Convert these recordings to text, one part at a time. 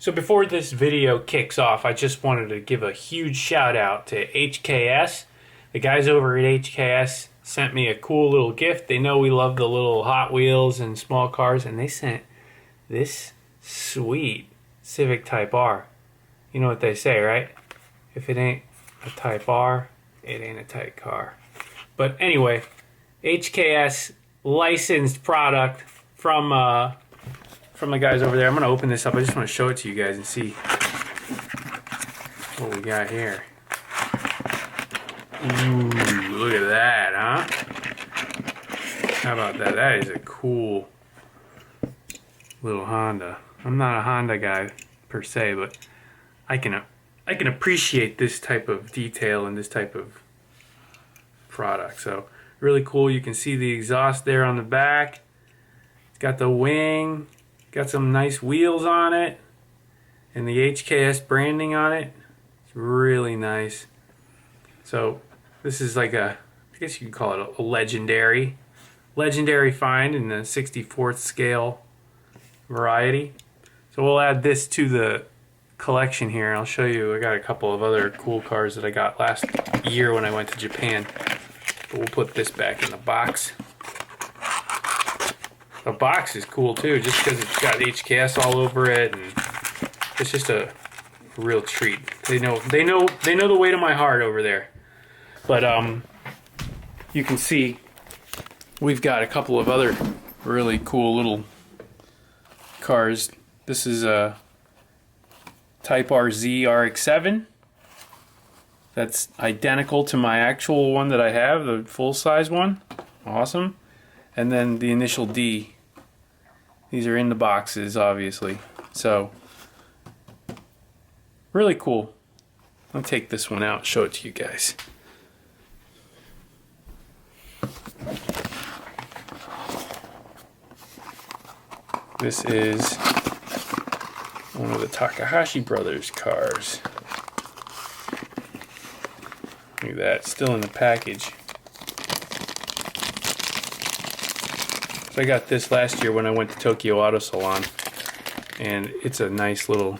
So before this video kicks off, I just wanted to give a huge shout out to HKS. The guys over at HKS sent me a cool little gift. They know we love the little Hot Wheels and small cars, and they sent this sweet Civic Type R. You know what they say, right? If it ain't a Type R, it ain't a Type car. But anyway, HKS licensed product from the guys over there. I'm gonna open this up. I just want to show it to you guys and see what we got here. Ooh, look at that, huh? How about that? That is a cool little Honda. I'm not a Honda guy per se, but I can appreciate this type of detail and this type of product. So really cool. You can see the exhaust there on the back. It's got the wing. Got some nice wheels on it, and the HKS branding on it. It's really nice. So this is like I guess you could call it a legendary find in the 64th scale variety. So we'll add this to the collection here. I'll show you. I got a couple of other cool cars that I got last year when I went to Japan. But we'll put this back in the box. The box is cool too, just because it's got HKS all over it, and it's just a real treat. They know the way to my heart over there. But you can see we've got a couple of other really cool little cars. This is a Type RZ RX-7. That's identical to my actual one that I have, the full-size one. Awesome. And then the initial D. These are in the boxes, obviously. So, really cool. I'll take this one out and show it to you guys. This is one of the Takahashi brothers cars. Look at that, still in the package. So I got this last year when I went to Tokyo Auto Salon, and it's a nice little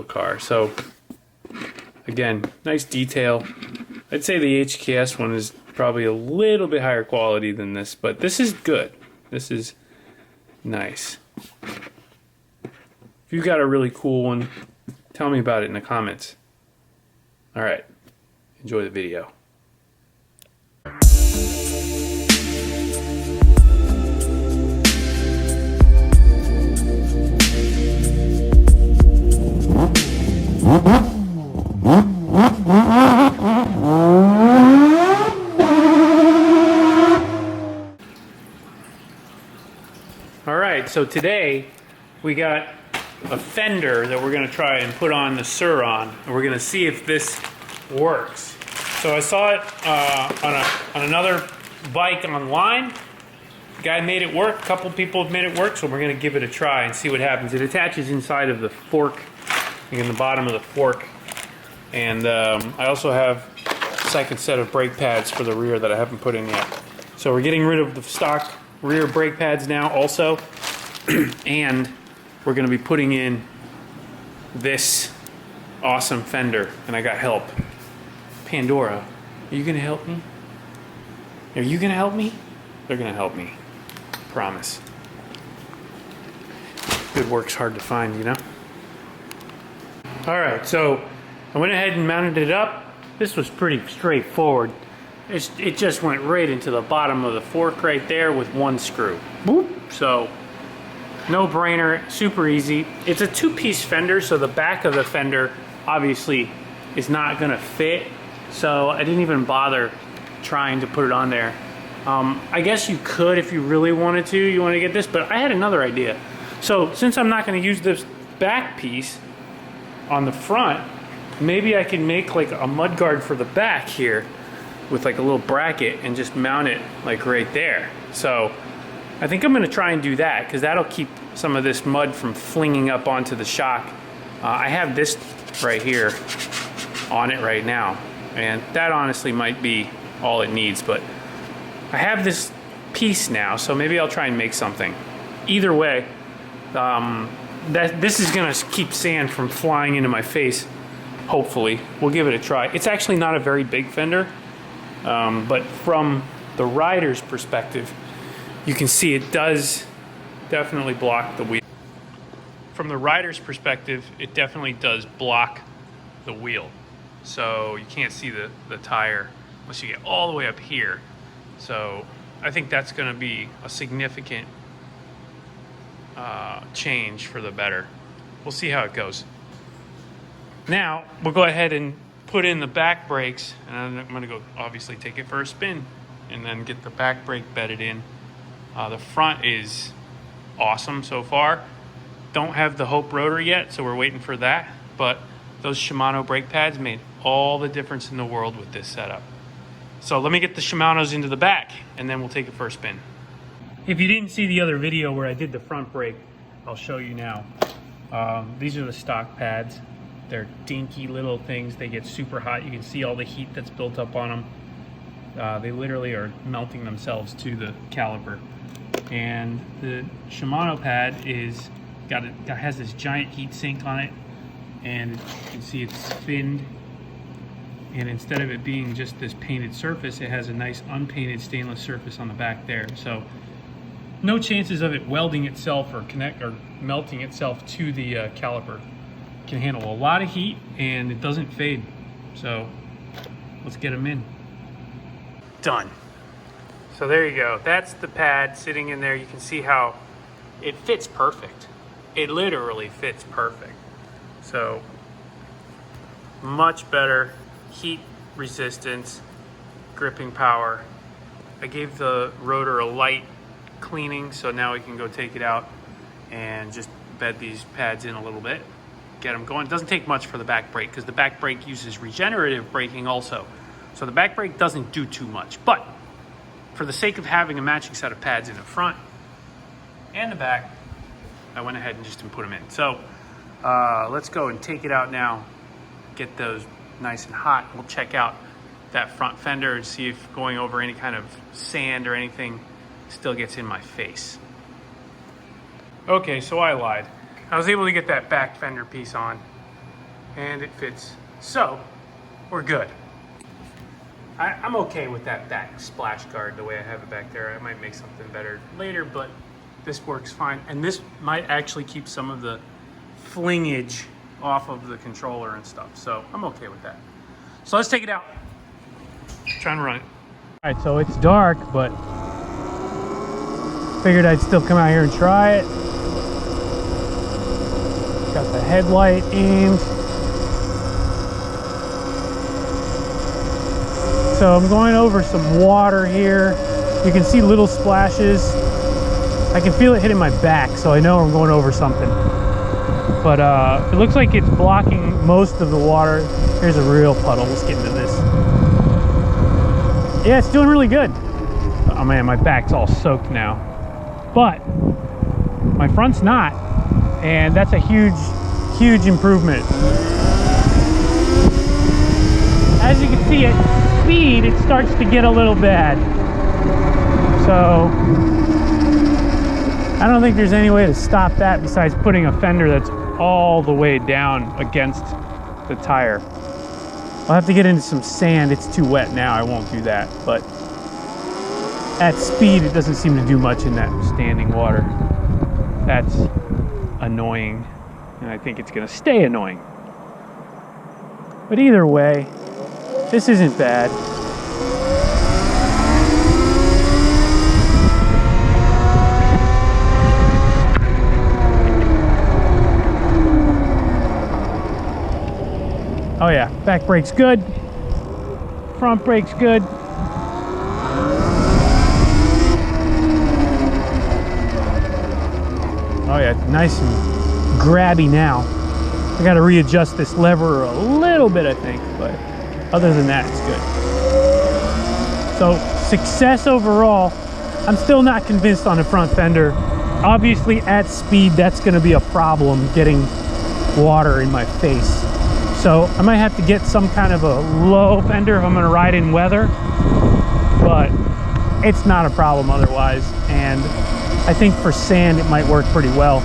car. So again, nice detail. I'd say the HKS one is probably a little bit higher quality than this, but this is good. This is nice. If you've got a really cool one, tell me about it in the comments. Alright, enjoy the video. Alright, so today we got a fender that we're going to try and put on the Sur Ron, and we're going to see if this works. So I saw it on another bike online. The guy made it work. A couple people have made it work, so we're going to give it a try and see what happens. It attaches inside of the fork, in the bottom of the fork. And I also have a second set of brake pads for the rear that I haven't put in yet. So we're getting rid of the stock rear brake pads now also. And we're going to be putting in this awesome fender. And I got help. Pandora, are you going to help me? Are you going to help me? They're going to help me. Promise. Good work's hard to find, you know? Alright, so I went ahead and mounted it up. This was pretty straightforward. It just went right into the bottom of the fork right there with one screw. Boop. So, no brainer, super easy. It's a two-piece fender, so the back of the fender obviously is not gonna fit. So I didn't even bother trying to put it on there. I guess you could if you really wanted to. You want to get this, but I had another idea. So since I'm not going to use this back piece on the front, maybe I can make like a mud guard for the back here with like a little bracket and just mount it like right there. So I think I'm going to try and do that because that'll keep some of this mud from flinging up onto the shock. I have this right here on it right now, and that honestly might be all it needs, but I have this piece now, so maybe I'll try and make something. Either way, this is gonna keep sand from flying into my face. Hopefully, we'll give it a try. It's actually not a very big fender, but from the rider's perspective, you can see it does definitely block the wheel. From the rider's perspective, it definitely does block the wheel. So you can't see the tire unless you get all the way up here. So I think that's gonna be a significant change for the better. We'll see how it goes. Now, we'll go ahead and put in the back brakes, and I'm gonna go obviously take it for a spin and then get the back brake bedded in. The front is awesome so far. Don't have the Hope rotor yet, so we're waiting for that, but those Shimano brake pads made all the difference in the world with this setup. So let me get the Shimanos into the back, and then we'll take it for a spin. If you didn't see the other video where I did the front brake, I'll show you now. These are the stock pads. They're dinky little things. They get super hot. You can see all the heat that's built up on them. They literally are melting themselves to the caliper. And the Shimano pad has this giant heat sink on it, and you can see it's finned. And instead of it being just this painted surface, it has a nice unpainted stainless surface on the back there. So no chances of it welding itself or melting itself to the caliper. It can handle a lot of heat and it doesn't fade. So let's get them in. Done. So there you go. That's the pad sitting in there. You can see how it fits perfect. It literally fits perfect. So much better heat resistance, gripping power. I gave the rotor a light cleaning, so now we can go take it out and just bed these pads in a little bit, get them going. It doesn't take much for the back brake because the back brake uses regenerative braking also. So the back brake doesn't do too much, but for the sake of having a matching set of pads in the front and the back, I went ahead and just put them in. So let's go and take it out now, get those nice and hot. We'll check out that front fender and see if going over any kind of sand or anything still gets in my face. Okay, so I lied. I was able to get that back fender piece on and it fits. So we're good. I'm okay with that back splash guard the way I have it back there. I might make something better later, but this works fine. And this might actually keep some of the flingage off of the controller and stuff. So I'm okay with that. So let's take it out. Trying to run it. All right, so it's dark, but figured I'd still come out here and try it. Got the headlight aimed. So I'm going over some water here. You can see little splashes. I can feel it hitting my back, so I know I'm going over something. But it looks like it's blocking most of the water. Here's a real puddle. Let's get into this. Yeah, it's doing really good. Oh man, my back's all soaked now. But my front's not. And that's a huge, huge improvement. As you can see, at speed, it starts to get a little bad. So I don't think there's any way to stop that besides putting a fender that's all the way down against the tire. I'll have to get into some sand. It's too wet now. I won't do that. But at speed, it doesn't seem to do much in that standing water. That's annoying. And I think it's going to stay annoying. But either way, this isn't bad. Oh yeah, back brake's good. Front brake's good. Oh yeah, it's nice and grabby now. I gotta readjust this lever a little bit, I think, but other than that, it's good. So, success overall. I'm still not convinced on the front fender. Obviously, at speed, that's gonna be a problem getting water in my face. So I might have to get some kind of a low fender if I'm gonna ride in weather, but it's not a problem otherwise. And I think for sand, it might work pretty well.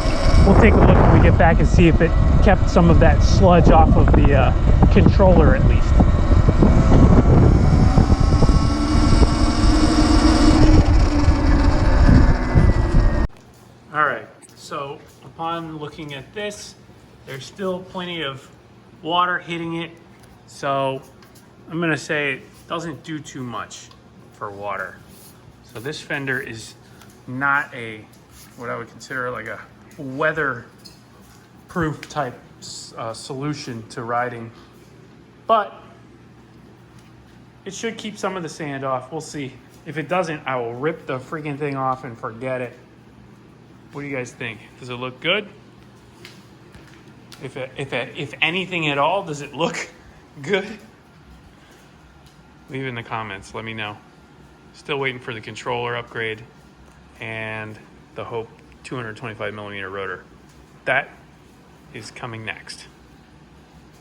We'll take a look when we get back and see if it kept some of that sludge off of the controller at least. All right, so upon looking at this, there's still plenty of water hitting it. So I'm gonna say it doesn't do too much for water. So this fender is not a, what I would consider like a weather-proof type solution to riding, but it should keep some of the sand off. We'll see. If it doesn't, I will rip the freaking thing off and forget it. What do you guys think? Does it look good? If anything at all, does it look good? Leave it in the comments, let me know. Still waiting for the controller upgrade and the Hope 225mm rotor. That is coming next.